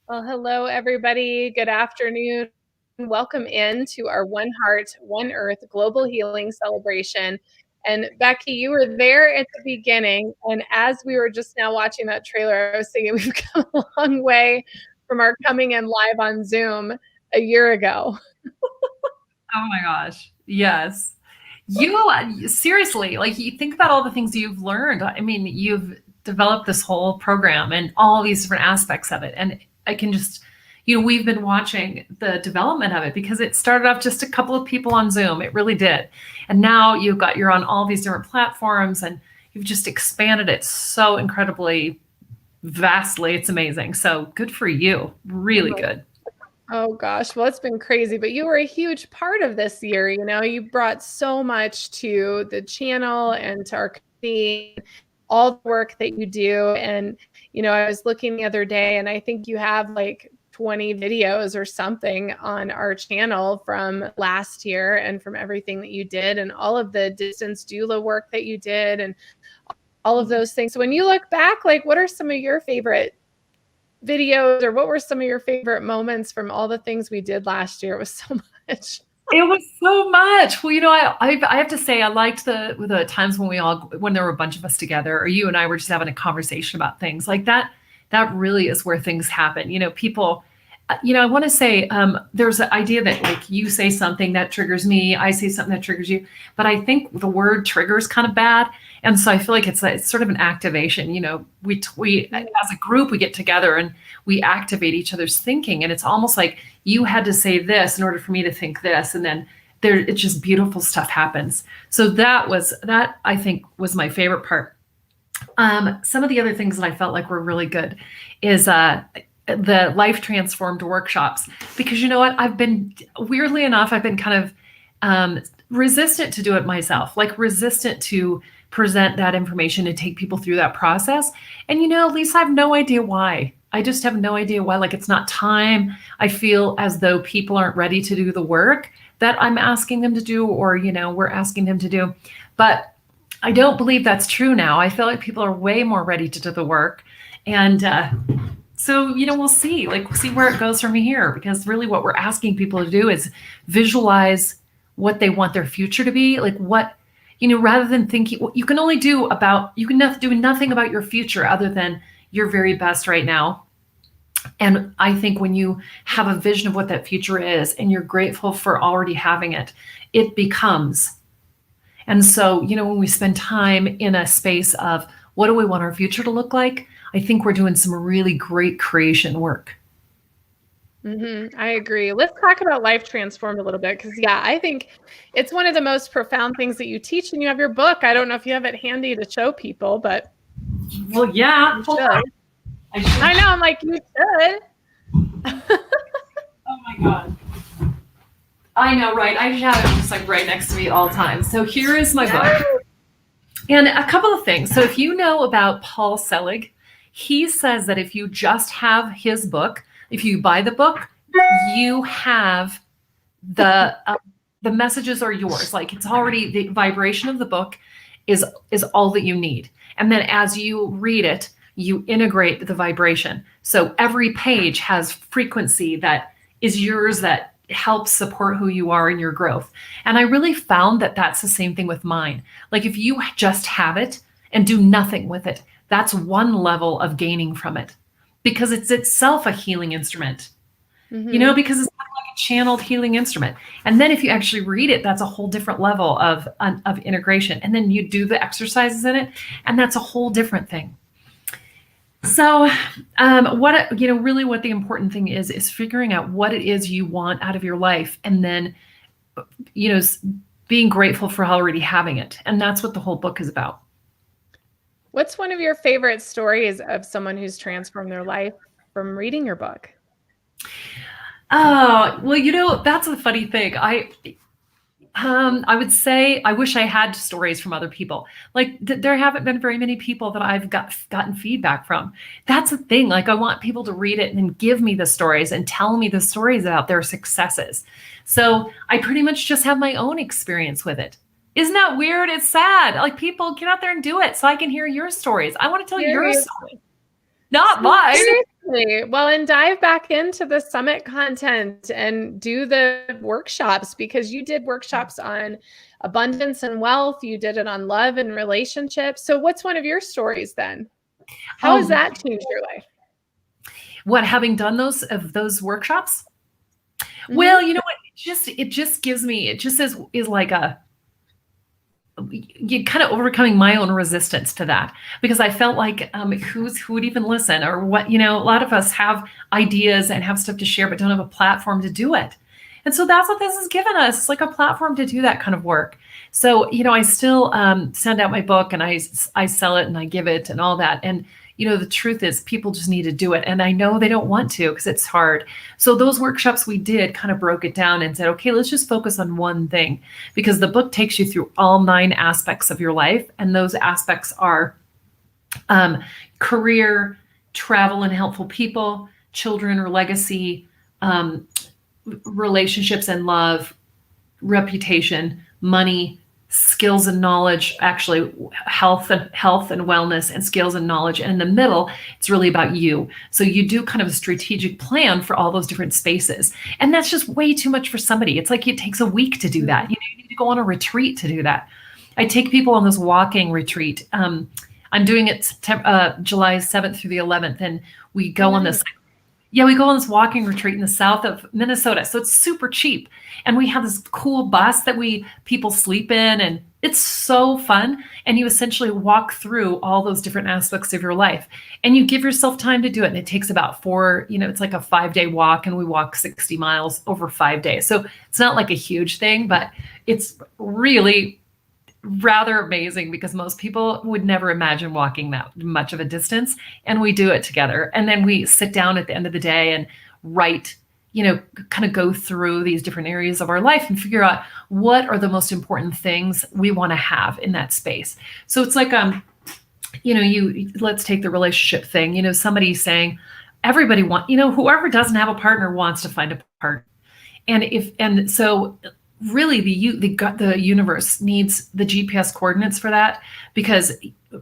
Well, hello, everybody. Good afternoon. Welcome into our One Heart, One Earth Global Healing Celebration. And Becky, you were there at the beginning. And as we were just now watching that trailer, I was thinking we've come a long way from our coming in live on Zoom a year ago. Oh my gosh. Yes. You seriously, like you think about all the things you've learned. I mean, you've developed this whole program and all these different aspects of it. And I can just, we've been watching the development of it because it started off just a couple of people on Zoom. It really did. And now you're on all these different platforms and you've just expanded it so incredibly vastly. It's amazing. So good for you. Really good. Oh gosh, well, it's been crazy, but you were a huge part of this year. You brought so much to the channel and to our community, all the work that you do. And, I was looking the other day and I think you have like 20 videos or something on our channel from last year and from everything that you did and all of the distance doula work that you did and all of those things. So when you look back, like what are some of your favorite videos or what were some of your favorite moments from all the things we did last year? It was so much. It was so much. Well, I have to say I liked the times when there were a bunch of us together or you and I were just having a conversation about things like that. That really is where things happen. People, I want to say there's an idea that like you say something that triggers me, I say something that triggers you, but I think the word trigger is kind of bad. And so I feel like it's sort of an activation. We as a group, we get together and we activate each other's thinking. And it's almost like you had to say this in order for me to think this. And then it's just beautiful stuff happens. So that I think was my favorite part. Some of the other things that I felt like were really good is the life transformed workshops, because you know what, weirdly enough, I've been kind of resistant to do it myself, like resistant to present that information and take people through that process. And Lisa, I have no idea why. I just have no idea why. Like it's not time. I feel as though people aren't ready to do the work that I'm asking them to do, or we're asking them to do. But I don't believe that's true now. I feel like people are way more ready to do the work. And so, we'll see where it goes from here, because really what we're asking people to do is visualize what they want their future to be. Like what, rather than thinking, you can do nothing about your future other than your very best right now. And I think when you have a vision of what that future is and you're grateful for already having it, it becomes. And so, when we spend time in a space of what do we want our future to look like, I think we're doing some really great creation work. I agree. Let's talk about Life Transformed a little bit, because I think it's one of the most profound things that you teach, and you have your book. I don't know if you have it handy to show people, but well, yeah, I know. I'm like, you should. Oh my God. I know, right? I have it just like right next to me all the time. So here is my book. And a couple of things. So if you know about Paul Selig, He says that if you just have his book, if you buy the book, you have the messages are yours. Like it's already the vibration of the book is all that you need. And then as you read it, you integrate the vibration. So every page has frequency that is yours that helps support who you are in your growth. And I really found that that's the same thing with mine. Like if you just have it and do nothing with it, that's one level of gaining from it because it's itself a healing instrument, because it's like a channeled healing instrument. And then if you actually read it, that's a whole different level of integration. And then you do the exercises in it, and that's a whole different thing. So really what the important thing is figuring out what it is you want out of your life. And then, being grateful for already having it. And that's what the whole book is about. What's one of your favorite stories of someone who's transformed their life from reading your book? Oh, well, that's a funny thing. I would say I wish I had stories from other people. Like there haven't been very many people that I've gotten feedback from. That's the thing. Like I want people to read it and then give me the stories and tell me the stories about their successes. So I pretty much just have my own experience with it. Isn't that weird? It's sad. Like people get out there and do it so I can hear your stories. I want to tell your story, not mine. Well, and dive back into the summit content and do the workshops, because you did workshops on abundance and wealth. You did it on love and relationships. So what's one of your stories then? How has that changed your life? What, having done those workshops? Mm-hmm. Well, you know what? It just is like you kind of overcoming my own resistance to that, because I felt like who would even listen, or what, a lot of us have ideas and have stuff to share, but don't have a platform to do it. And so that's what this has given us. It's like a platform to do that kind of work. So, I still send out my book and I sell it and I give it and all that. And, the truth is people just need to do it. And I know they don't want to because it's hard. So those workshops we did kind of broke it down and said, okay, let's just focus on one thing, because the book takes you through all 9 aspects of your life. And those aspects are career, travel and helpful people, children or legacy, relationships and love, reputation, money, skills and knowledge, actually health and wellness, and skills and knowledge. And in the middle, it's really about you. So you do kind of a strategic plan for all those different spaces. And that's just way too much for somebody. It's like it takes a week to do that. You need to go on a retreat to do that. I take people on this walking retreat. I'm doing it July 7th through the 11th. And we go on this we go on this walking retreat in the south of Minnesota. So it's super cheap. And we have this cool bus that people sleep in, and it's so fun. And you essentially walk through all those different aspects of your life, and you give yourself time to do it. And it takes about 4, it's like a 5-day walk, and we walk 60 miles over 5 days. So it's not like a huge thing, but it's really rather amazing, because most people would never imagine walking that much of a distance, and we do it together. And then we sit down at the end of the day and write, kind of go through these different areas of our life and figure out what are the most important things we want to have in that space. So it's like, let's take the relationship thing, somebody saying everybody whoever doesn't have a partner wants to find a partner. And so really the universe needs the GPS coordinates for that, because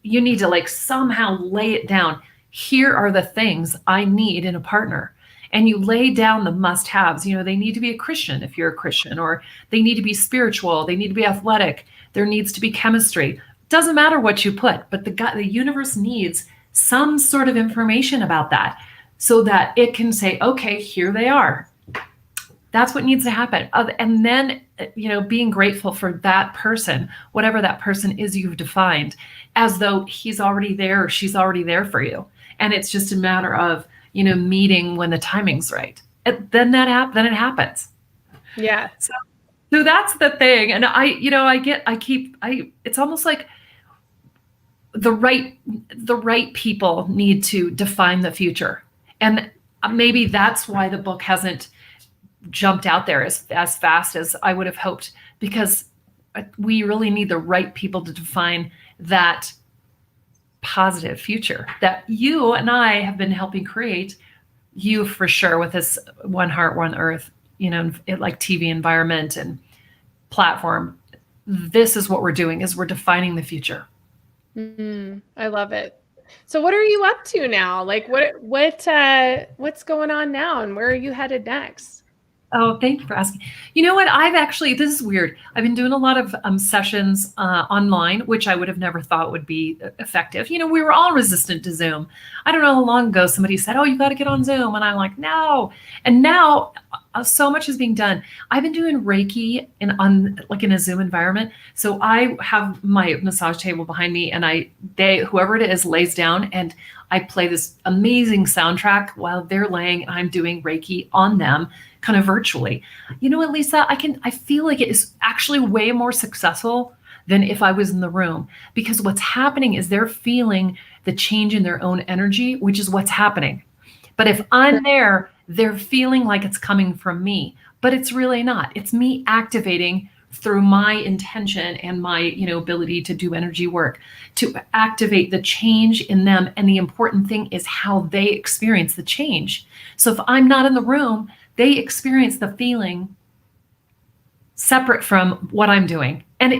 you need to somehow lay it down. Here are the things I need in a partner. And you lay down the must-haves. They need to be a Christian if you're a Christian, or they need to be spiritual. They need to be athletic. There needs to be chemistry. Doesn't matter what you put, but the universe needs some sort of information about that, so that it can say, okay, here they are. That's what needs to happen. And then, being grateful for that person, whatever that person is you've defined, as though he's already there or she's already there for you. And it's just a matter of, meeting when the timing's right. Then it happens. Yeah. So that's the thing. And it's almost like the right people need to define the future. And maybe that's why the book hasn't jumped out there as fast as I would have hoped, because we really need the right people to define that positive future that you and I have been helping create. You for sure with this One Heart, One Earth, like TV environment and platform. This is what we're doing, is we're defining the future. I love it. So what are you up to now? Like what's going on now, and where are you headed next? Oh, thank you for asking. You know what? This is weird. I've been doing a lot of sessions online, which I would have never thought would be effective. We were all resistant to Zoom. I don't know how long ago somebody said, oh, you got to get on Zoom. And I'm like, no. And now so much is being done. I've been doing Reiki in a Zoom environment. So I have my massage table behind me, and whoever it is lays down, and I play this amazing soundtrack while they're laying, and I'm doing Reiki on them, kind of virtually. You know what, Lisa? I feel like it is actually way more successful than if I was in the room, because what's happening is they're feeling the change in their own energy, which is what's happening. But if I'm there, they're feeling like it's coming from me, but it's really not. It's me activating through my intention and my, ability to do energy work to activate the change in them. And the important thing is how they experience the change. So if I'm not in the room, they experience the feeling separate from what I'm doing. And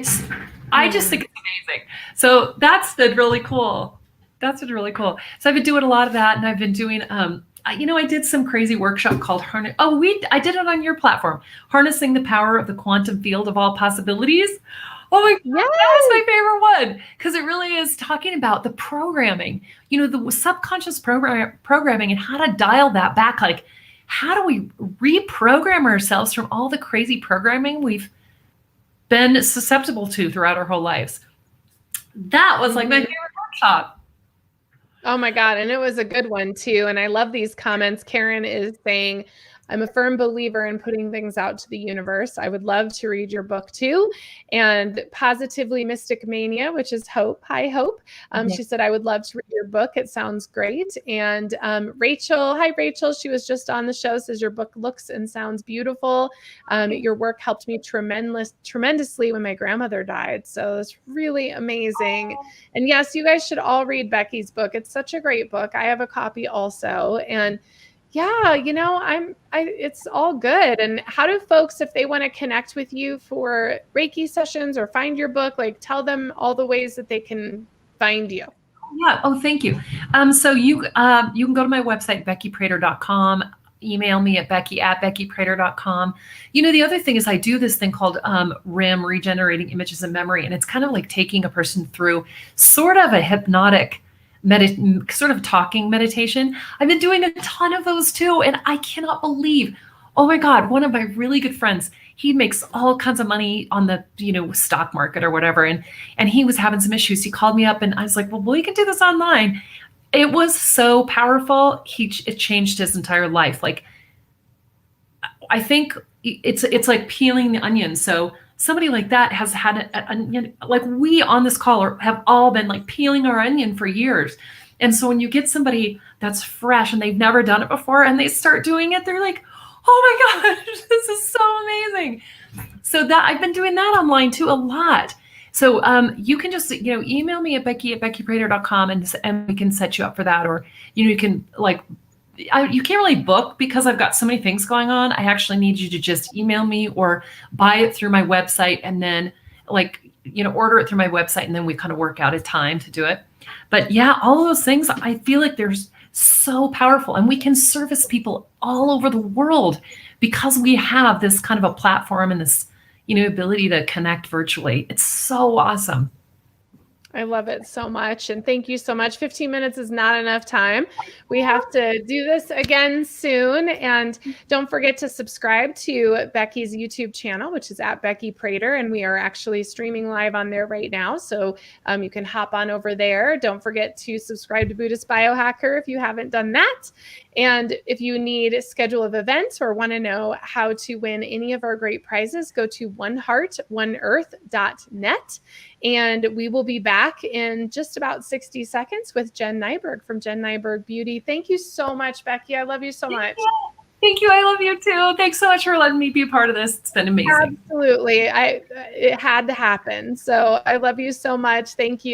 I just think it's amazing. So that's been really cool. So I've been doing a lot of that, and I've been doing, I did some crazy workshop called I did it on your platform, Harnessing the Power of the Quantum Field of All Possibilities. Oh my God, yes. That was my favorite one, because it really is talking about the programming, the subconscious programming, and how to dial that back. Like, how do we reprogram ourselves from all the crazy programming we've been susceptible to throughout our whole lives? That was like my favorite workshop. Oh my God. And it was a good one too. And I love these comments. Karen is saying, I'm a firm believer in putting things out to the universe. I would love to read your book too. And Positively Mystic Mania, which is Hope. Hi, Hope. She said, I would love to read your book. It sounds great. And Rachel, hi, Rachel. She was just on the show, says your book looks and sounds beautiful. Your work helped me tremendously when my grandmother died. So it's really amazing. And yes, you guys should all read Becky's book. It's such a great book. I have a copy also. And yeah, it's all good. And how do folks, if they want to connect with you for Reiki sessions or find your book, like tell them all the ways that they can find you? Yeah. Oh, thank you. So you can go to my website, beckyprater.com, email me at becky@beckyprater.com. The other thing is I do this thing called RIM, Regenerating Images and Memory. And it's kind of like taking a person through sort of a hypnotic sort of talking meditation. I've been doing a ton of those too. And I cannot believe, oh my God, one of my really good friends, he makes all kinds of money on the, stock market or whatever. And he was having some issues. He called me up and I was like, well, we can do this online. It was so powerful. It changed his entire life. Like, I think it's like peeling the onion. So somebody like that has had an onion, like we on this call have all been like peeling our onion for years. And so when you get somebody that's fresh and they've never done it before and they start doing it, they're like, oh my gosh, this is so amazing. So that I've been doing that online too a lot. So you can just, email me at becky@beckyprater.com and we can set you up for that. Or, you can you can't really book because I've got so many things going on. I actually need you to just email me or buy it through my website and then order it through my website, and then we kind of work out a time to do it. But yeah, all of those things, I feel like they're so powerful, and we can service people all over the world because we have this kind of a platform and this, ability to connect virtually. It's so awesome. I love it so much. And thank you so much. 15 minutes is not enough time. We have to do this again soon. And don't forget to subscribe to Becky's YouTube channel, which is at Becky Prater. And we are actually streaming live on there right now. So you can hop on over there. Don't forget to subscribe to Buddhist Biohacker if you haven't done that. And if you need a schedule of events or want to know how to win any of our great prizes, go to oneheartoneearth.net. And we will be back in just about 60 seconds with Jen Nyberg from Jen Nyberg Beauty. Thank you so much, Becky. I love you so much. Thank you. I love you too. Thanks so much for letting me be a part of this. It's been amazing. Absolutely. It had to happen. So I love you so much. Thank you.